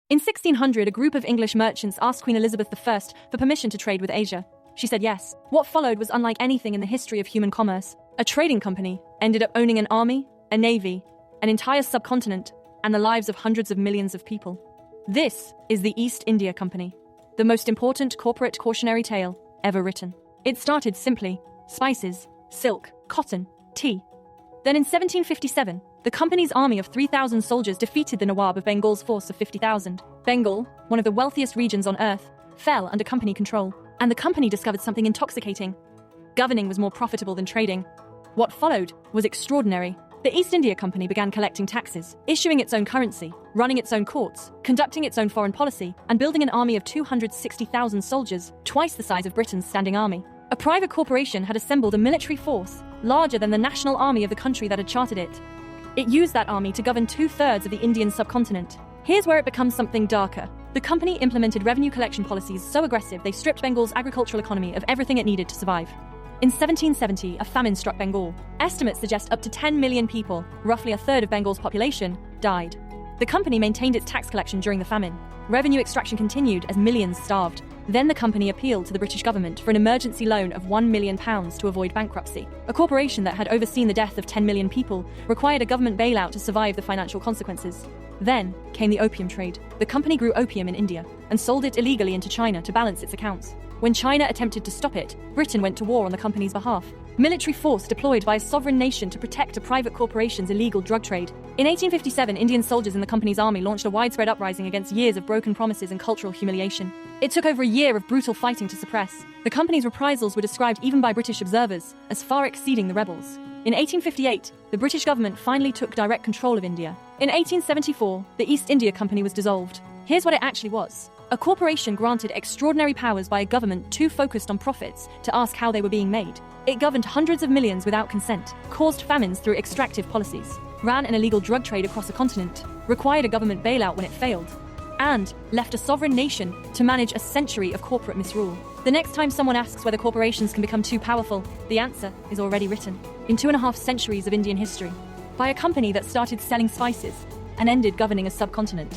In 1600, a group of English merchants asked Queen Elizabeth I for permission to trade with Asia. She said yes. What followed was unlike anything in the history of human commerce. A trading company ended up owning an army, a navy, an entire subcontinent, and the lives of hundreds of millions of people. This is the East India Company, the most important corporate cautionary tale ever written. It started simply: spices, silk, cotton, tea. Then in 1757, the company's army of 3,000 soldiers defeated the Nawab of Bengal's force of 50,000. Bengal, one of the wealthiest regions on earth, fell under company control, and the company discovered something intoxicating. Governing was more profitable than trading. What followed was extraordinary. The East India Company began collecting taxes, issuing its own currency, running its own courts, conducting its own foreign policy, and building an army of 260,000 soldiers, twice the size of Britain's standing army. A private corporation had assembled a military force larger than the national army of the country that had chartered it. It used that army to govern 2/3 of the Indian subcontinent. Here's where it becomes something darker. The company implemented revenue collection policies so aggressive they stripped Bengal's agricultural economy of everything it needed to survive. In 1770, a famine struck Bengal. Estimates suggest up to 10 million people, roughly a third of Bengal's population, died. The company maintained its tax collection during the famine. Revenue extraction continued as millions starved. Then the company appealed to the British government for an emergency loan of £1 million to avoid bankruptcy. A corporation that had overseen the death of 10 million people required a government bailout to survive the financial consequences. Then came the opium trade. The company grew opium in India and sold it illegally into China to balance its accounts. When China attempted to stop it, Britain went to war on the company's behalf. Military force deployed by a sovereign nation to protect a private corporation's illegal drug trade. In 1857, Indian soldiers in the company's army launched a widespread uprising against years of broken promises and cultural humiliation. It took over a year of brutal fighting to suppress. The company's reprisals were described even by British observers as far exceeding the rebels. In 1858, the British government finally took direct control of India. In 1874, the East India Company was dissolved. Here's what it actually was: a corporation granted extraordinary powers by a government too focused on profits to ask how they were being made. It governed hundreds of millions without consent, caused famines through extractive policies, ran an illegal drug trade across a continent, required a government bailout when it failed, and left a sovereign nation to manage a century of corporate misrule. The next time someone asks whether corporations can become too powerful, the answer is already written in 2.5 centuries of Indian history by a company that started selling spices and ended governing a subcontinent.